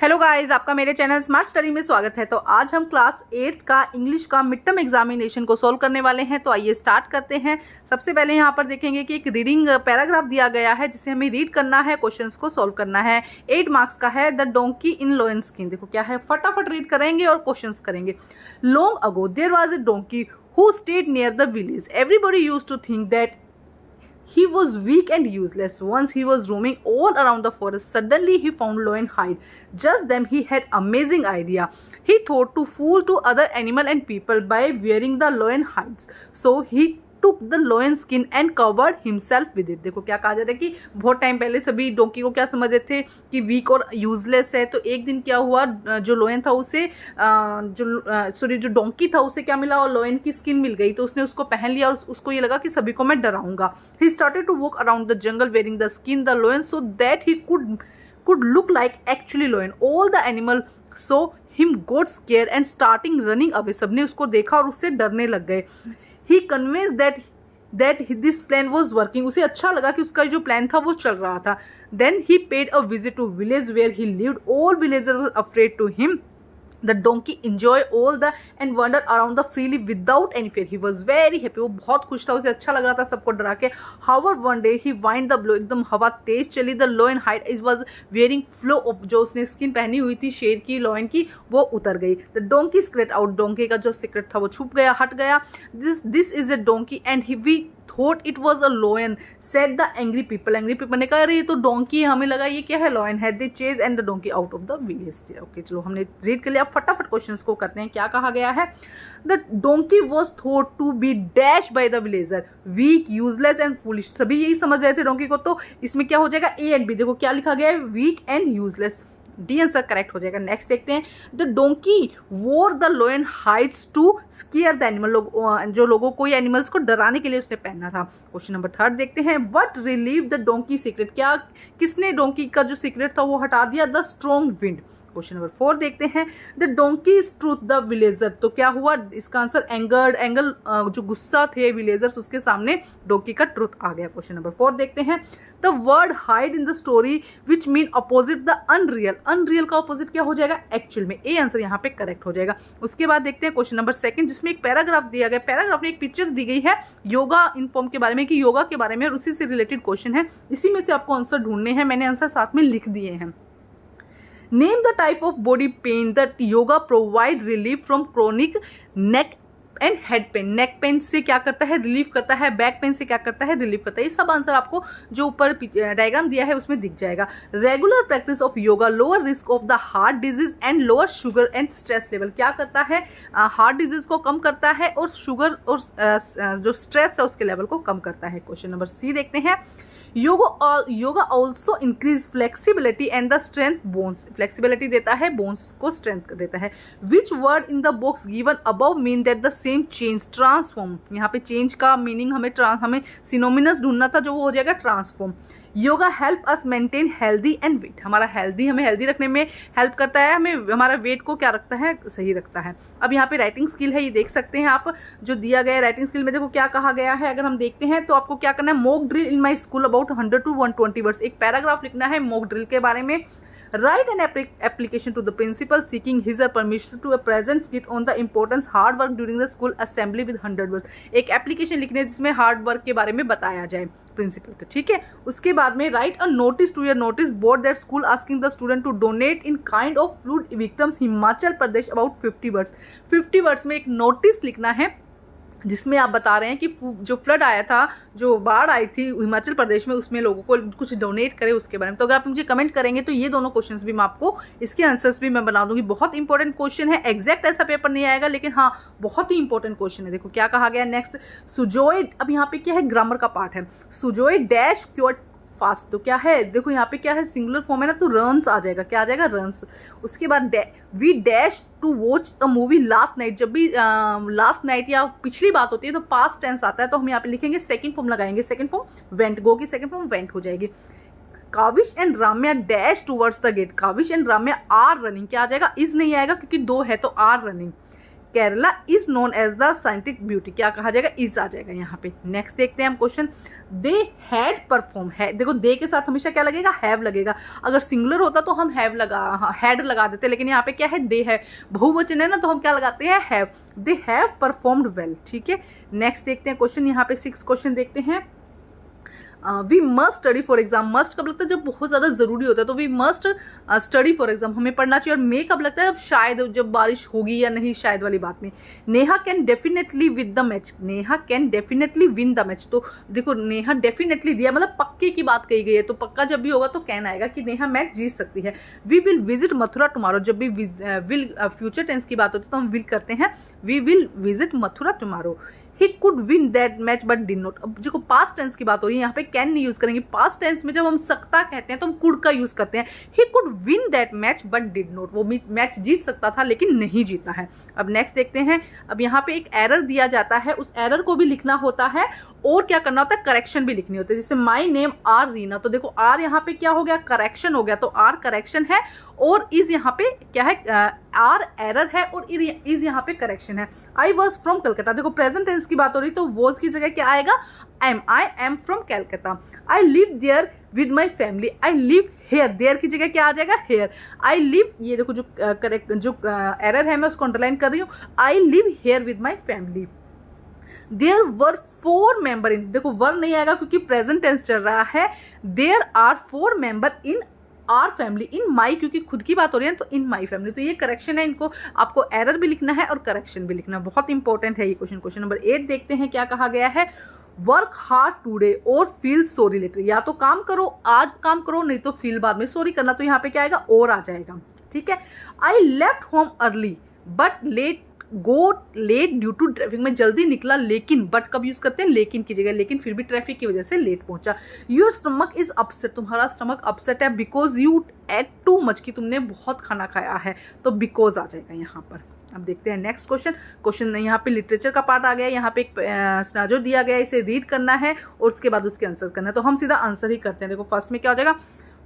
Hello guys, आपका मेरे channel smart study में स्वागत है। तो आज हम क्लास 8 का इंग्लिश का मिड टर्म एग्जामिनेशन को सॉल्व करने वाले हैं। तो आइए स्टार्ट करते हैं। सबसे पहले यहाँ पर देखेंगे कि एक रीडिंग पैराग्राफ दिया गया है जिसे हमें रीड करना है, क्वेश्चंस को सॉल्व करना है। 8 मार्क्स का है। The donkey in lion skin. देखो क्या है, फटाफट रीड करेंगे और क्वेश्चंस करेंगे। Long ago there was a donkey who stayed near the village. Everybody used to think that he was weak and useless. Once he was roaming all around the forest. Suddenly he found lion hide. Just then he had amazing idea. He thought to fool to other animal and people by wearing the lion hides. So he took the lion skin and covered himself with it. देखो क्या कहा जा रहा है कि बहुत time पहले सभी डोंकी को क्या समझ रहे थे कि वीक और यूजलेस है। तो एक दिन क्या हुआ, जो लोयन था उसे जो डोंकी था उसे क्या मिला, और लोयन की स्किन मिल गई। तो उसने उसको पहन लिया और उसको ये लगा कि सभी को मैं डराऊंगा। He started to walk around the jungle wearing the skin the lion so that he could look like actually lion. All the animal saw him got scared and starting running away. सबने उसको देखा और उससे डरने लग गए। He convinced that this plan was working. उसे अच्छा लगा कि उसका जो प्लान था वो चल रहा था। Then he paid a visit to village where he lived. All villagers were afraid to him. The donkey enjoyed all the and wandered around the freely without any fear. He was very happy. वो बहुत खुश था, उसे अच्छा लग रहा था सबको डरा के। However, one day he wind the blow. एकदम हवा तेज चली। The lion hide is was wearing flow of जो उसने स्किन पहनी हुई थी शेर की, लॉयन की, वो उतर गई। The donkey scratched out. Donkey का जो सीक्रेट था वो छुप गया, हट गया। This is a donkey and we thought it was a lion, said the angry people. Angry people ने कहा अरे ये तो डोंकी है, हमें लगा ये क्या है, lion है। They chased and the donkey out of the village. Okay चलो हमने रीड कर लिया। अब फटाफट क्वेश्चंस को करते हैं। क्या कहा गया है? The donkey was thought to be dashed by the villager, weak, useless and foolish. सभी यही समझ रहे थे डोंकी को। तो इसमें क्या हो जाएगा, ए एंड बी। देखो क्या लिखा गया है, weak and useless. D answer correct हो जाएगा। नेक्स्ट देखते हैं। The donkey wore the lion hides to scare the animal. जो लोगों को या एनिमल्स को डराने के लिए उसने पहना था। क्वेश्चन नंबर 3 देखते हैं। What relieve the donkey secret. क्या किसने डोंकी का जो सीक्रेट था वो हटा दिया? The strong wind. Question number 4 देखते हैं। The donkey truth the villager. तो क्या हुआ इसका आंसर? एंगल जो गुस्सा थे विलेजर्स उसके सामने डोंकी का ट्रूथ आ गया। क्वेश्चन नंबर 4 देखते हैं। The word hide in the story which mean opposite the unreal. Unreal का अपोजिट क्या हो जाएगा? एक्चुअल में। ए आंसर यहाँ पे करेक्ट हो जाएगा। उसके बाद देखते हैं क्वेश्चन नंबर 2 जिसमें एक पैराग्राफ दिया गया। पैराग्राफ में एक पिक्चर दी गई है योगा इनफॉर्म के बारे में, कि योगा के बारे में, और उसी से रिलेटेड क्वेश्चन है। इसी में से आपको आंसर ढूंढने हैं। मैंने आंसर साथ में लिख दिए हैं। Name the type of body pain that yoga provide relief from chronic neck and head pen. Neck pain से क्या करता है? रिलीफ करता है। बैक पेन से क्या करता है? रिलीफ करता है। ये सब आंसर आपको जो ऊपर डायग्राम दिया है उसमें दिख जाएगा। Regular practice of yoga lower risk of the heart disease and lower sugar and stress level. क्या करता है? हार्ट डिजीज को कम करता है और शुगर और जो स्ट्रेस है उसके लेवल को कम करता है। क्वेश्चन नंबर सी देखते हैं। Yoga also increase flexibility and the strength bones. Flexibility देता है, बोन्स को स्ट्रेंथ देता है। विच word in the box given above mean that the same change transform. यहाँ पे चेंज का मीनिंग हमें सिनोमिनस ढूंढना था, जो वो हो जाएगा transform. Yoga help us maintain healthy and weight. हमारा हमें हेल्दी रखने में हेल्प करता है, हमें हमारा वेट को क्या रखता है? सही रखता है। अब यहाँ पे राइटिंग स्किल है, ये देख सकते हैं आप। जो दिया गया है राइटिंग स्किल में, देखो क्या कहा गया है। अगर हम देखते हैं तो आपको क्या करना है, mock drill in my school about 100 to 120 words. एक पैराग्राफ लिखना है मॉक ड्रिल के बारे में। Write an application to the principal seeking his or permission to a present skit on the importance hard work during the school assembly with 100 words। एक application लिखने है जिसमें हार्ड वर्क के बारे में बताया जाए प्रिंसिपल का, ठीक है। उसके बाद में write a notice to your notice board that school asking the student to donate in kind of flood victims Himachal Pradesh about 50 words. 50 words में एक नोटिस लिखना है जिसमें आप बता रहे हैं कि जो फ्लड आया था, जो बाढ़ आई थी हिमाचल प्रदेश में, उसमें लोगों को कुछ डोनेट करें उसके बारे में। तो अगर आप मुझे कमेंट करेंगे तो ये दोनों क्वेश्चंस भी मैं आपको, इसके आंसर्स भी मैं बना दूंगी। बहुत इंपॉर्टेंट क्वेश्चन है। एग्जैक्ट ऐसा पेपर नहीं आएगा, लेकिन हाँ बहुत ही इंपॉर्टेंट क्वेश्चन है। देखो क्या कहा गया नेक्स्ट। सुजोय, अब यहाँ पे क्या है, ग्रामर का पार्ट है। Sujoy dash cure fast. तो क्या है, देखो यहाँ पे क्या है, सिंगुलर फॉर्म है ना, तो रन्स आ जाएगा। क्या आ जाएगा? रन्स। उसके बाद we dash to watch a movie last night. जब भी लास्ट नाइट या पिछली बात होती है तो पास्ट टेंस आता है, तो हम यहाँ पे लिखेंगे सेकंड फॉर्म लगाएंगे। सेकंड फॉर्म वेंट, गो की सेकंड फॉर्म वेंट हो जाएगी। Kavish and Ramya dash towards the gate. Kavish and Ramya are running. क्या आ जाएगा? इज नहीं आएगा क्योंकि दो है, तो are running. Kerala is known as the scientific beauty, क्या कहा जाएगा, इज आ जाएगा यहाँ पे। नेक्स्ट देखते हैं हम क्वेश्चन, दे हैड परफॉर्म है, देखो दे के साथ हमेशा क्या लगेगा, हैव लगेगा। अगर सिंगुलर होता तो हम हैड लगा देते, लेकिन यहाँ पे क्या है, दे है, बहुवचन है ना, तो हम क्या लगाते हैं, have. They have performed well, ठीक है। नेक्स्ट देखते हैं क्वेश्चन, यहाँ पे 6 क्वेश्चन देखते हैं। We must study for exam, must कब लगता है, जब बहुत ज़्यादा ज़रूरी होता है, तो we must study for exam, हमें पढ़ना चाहिए। और मे कब लगता है, जब शायद, जब बारिश होगी या नहीं, शायद वाली बात में। Neha can definitely win the match, Neha can definitely win the match, तो देखो नेहा डेफिनेटली दिया, मतलब पक्के की बात कही गई है, तो पक्का जब भी होगा तो कैन आएगा कि नेहा मैच जीत सकती है। We will visit Mathura tomorrow, जब भी विल फ्यूचर टेंस की बात होती है तो हम विल करते हैं, we will visit Mathura tomorrow. He could win that match but did not, अब देखो पास्ट टेंस की बात हो रही है, यहाँ पे कैन नहीं यूज करेंगे। पास्ट टेंस में जब हम सकता कहते हैं तो हम कुड का यूज करते हैं। ही could win that match but did not, वो मैच जीत सकता था लेकिन नहीं जीता है। अब नेक्स्ट देखते हैं, अब यहाँ पे एक एरर दिया जाता है, उस एरर को भी लिखना होता है और क्या करना होता है, करेक्शन भी लिखनी होती है। जैसे माई नेम आर रीना, तो देखो आर यहाँ पे क्या हो गया, करेक्शन हो गया, तो आर करेक्शन है और इज यहाँ पे क्या है, आर एरर है और इज यहाँ पे करेक्शन है। आई वॉज फ्रॉम कलकत्ता, देखो प्रेजेंट टेंस की बात हो रही तो वॉज की जगह क्या आएगा, am, I am from Calcutta. I live there with my family, I live here, there की जगह क्या आ जाएगा, हेयर। आई लिव, ये देखो जो करेक्ट जो एरर है मैं उसको अंडरलाइन कर रही हूँ, I live here with my family. There were 4 member in, देखो वर नहीं आएगा क्योंकि प्रेजेंट टेंस चल रहा है। There are 4 member in our family, in my क्योंकि खुद की बात हो रही है तो इन माई फैमिली, तो ये करेक्शन है, इनको आपको एरर भी लिखना है और करेक्शन भी लिखना है, बहुत इंपॉर्टेंट है ये क्वेश्चन। क्वेश्चन नंबर 8 देखते हैं क्या कहा गया है, वर्क हार्ड टूडे और फील सॉरी लेटर, या तो काम करो, आज काम करो, नहीं तो फील बाद में सॉरी करना, तो यहाँ पे क्या आएगा, और आ जाएगा, ठीक है। I left home early but late, go late due to traffic, में जल्दी निकला लेकिन, बट कब यूज करते हैं, लेकिन की जगह, लेकिन फिर भी ट्रैफिक की वजह से लेट पहुंचा। योर स्टमक इज अपसेट, तुम्हारा स्टमक अपसेट है, because you ate too much, की तुमने बहुत खाना खाया है, तो बिकॉज आ जाएगा यहाँ पर। अब देखते हैं नेक्स्ट क्वेश्चन। क्वेश्चन यहाँ पे लिटरेचर का पार्ट आ गया, यहाँ पे एक स्नाजो दिया गया है, इसे रीड करना है और उसके बाद उसके आंसर करना है, तो हम सीधा आंसर ही करते हैं। देखो फर्स्ट में क्या हो जाएगा,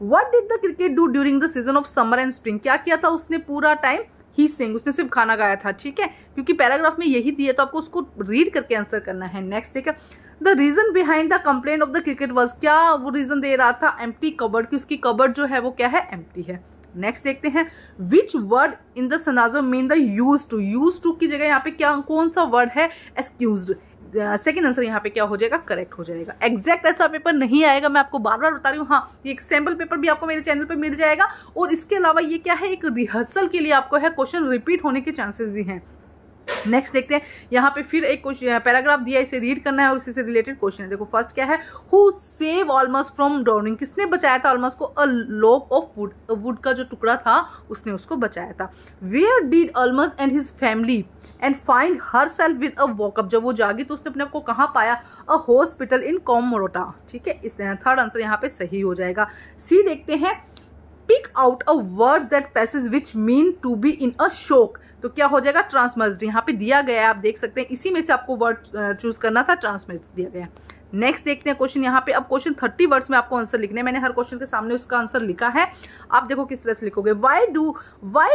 what did the cricket do during the season of summer and spring, क्या किया था उसने पूरा टाइम, ही सिंग, उसने सिर्फ खाना गाया था, ठीक है, क्योंकि पैराग्राफ में यही दिया तो आपको उसको रीड करके आंसर करना है। नेक्स्ट देखिए, the reason behind the complaint of the cricket was, क्या वो रीजन दे रहा था, एम्प्टी कबर्ड, की उसकी कबर्ड जो है वो क्या है, एम्प्टी है। नेक्स्ट देखते हैं, विच वर्ड इन द सनाजो मीन द यूज टू की जगह यहाँ पे क्या, कौन सा वर्ड है, एक्सक्यूज्ड। सेकेंड आंसर यहाँ पे क्या हो जाएगा, करेक्ट हो जाएगा। एग्जैक्ट ऐसा पेपर नहीं आएगा, मैं आपको बार बार बता रही हूँ। हाँ, ये एक सैम्पल पेपर भी आपको मेरे चैनल पे मिल जाएगा और इसके अलावा ये क्या है, एक रिहर्सल के लिए आपको है, क्वेश्चन रिपीट होने के चांसेस भी हैं। नेक्स्ट देखते हैं, यहाँ पे फिर एक पैराग्राफ दिया, इसे रीड करना है और इसी से रिलेटेड क्वेश्चन है। देखो फर्स्ट क्या है, who save Almas from drowning, किसने बचाया था ऑलमस को, a log of wood, wood का जो टुकड़ा था उसने उसको बचाया था। Where did Almas and his family and find herself with a walk up, जब वो जागी तो उसने अपने आप को कहाँ पाया, अ हॉस्पिटल इन कोमोरोटा, ठीक है। इस थर्ड आंसर यहाँ पे सही हो जाएगा। सी देखते हैं, pick out a words that passage which mean to be in a shock, तो क्या हो जाएगा, ट्रांसमर्स्ड, यहाँ पे दिया गया है, आप देख सकते हैं, इसी में से आपको वर्ड चूज करना था, ट्रांसमर्स्ड दिया गया। नेक्स्ट देखते हैं क्वेश्चन, यहाँ पे अब क्वेश्चन 30 वर्ड्स में आपको आंसर लिखने हैं, मैंने हर क्वेश्चन के सामने उसका आंसर लिखा है, आप देखो किस तरह से लिखोगे। Why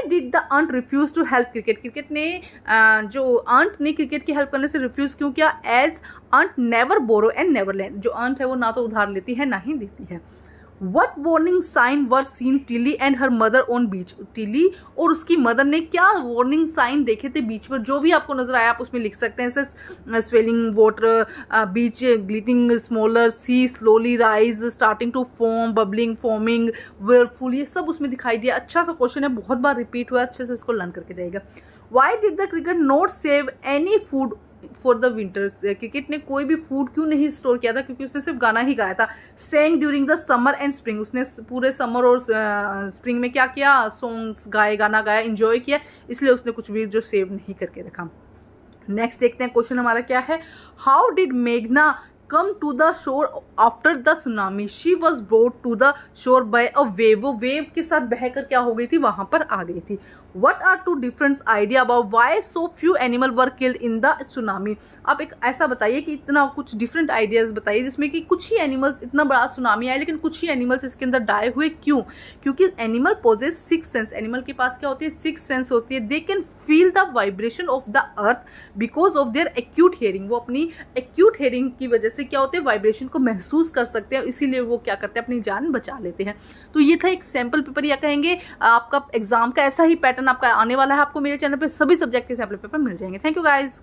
did the ant refuse to help cricket, cricket ने जो आंट ने क्रिकेट की हेल्प करने से रिफ्यूज क्यों किया, as ant never borrow and never lend, जो आंट है वो ना तो उधार लेती है ना ही देती है। What warning sign were seen Tilly and her mother on beach? Tilly और उसकी मदर ने क्या वार्निंग साइन देखे थे बीच पर, जो भी आपको नजर आया आप उसमें लिख सकते हैं, जैसे swelling water, beach glittering smaller, sea slowly rise, starting to form, bubbling, forming, वेयरफुल, ये सब उसमें दिखाई दिया। अच्छा सा क्वेश्चन है, बहुत बार रिपीट हुआ है, अच्छे से इसको लर्न करके जाएगा। Y did the cricket not save any food for the winter, cricket ने कोई भी फूड क्यों नहीं स्टोर किया था, क्योंकि उसने सिर्फ गाना ही गाया था। Sang during the summer and spring, उसने पूरे समर और स्प्रिंग में क्या किया, सॉन्ग्स गाए, गाना गाया, इंजॉय किया, इसलिए उसने कुछ भी जो सेव नहीं करके रखा। नेक्स्ट देखते हैं क्वेश्चन हमारा क्या है, हाउ डिड मेघना come to the shore after the tsunami. She was brought to the shore by a wave. वो वेव के साथ बहकर क्या हो गई थी, वहां पर आ गई थी. What are two different idea about why so few animal were killed in the tsunami? आप एक ऐसा बताइए कि इतना कुछ डिफरेंट आइडियाज बताइए जिसमें कि कुछ ही एनिमल्स, इतना बड़ा सुनामी आया लेकिन कुछ ही एनिमल्स इसके अंदर डाई हुए, क्यों? क्योंकि animal possess six sense. Animal के पास क्या होती है, सिक्स सेंस होती है. They can feel the vibration of the earth because of their acute hearing. वो अपनी एक्यूट हियरिंग की वजह से क्या होते हैं, वाइब्रेशन को महसूस कर सकते हैं, इसीलिए वो क्या करते हैं, अपनी जान बचा लेते हैं. तो ये था एक सैम्पल पेपर, या कहेंगे आपका एग्जाम का ऐसा ही पैटर्न आपका आने वाला है. आपको मेरे चैनल पे सभी सब्जेक्ट के सैम्पल पेपर मिल जाएंगे. Thank you guys.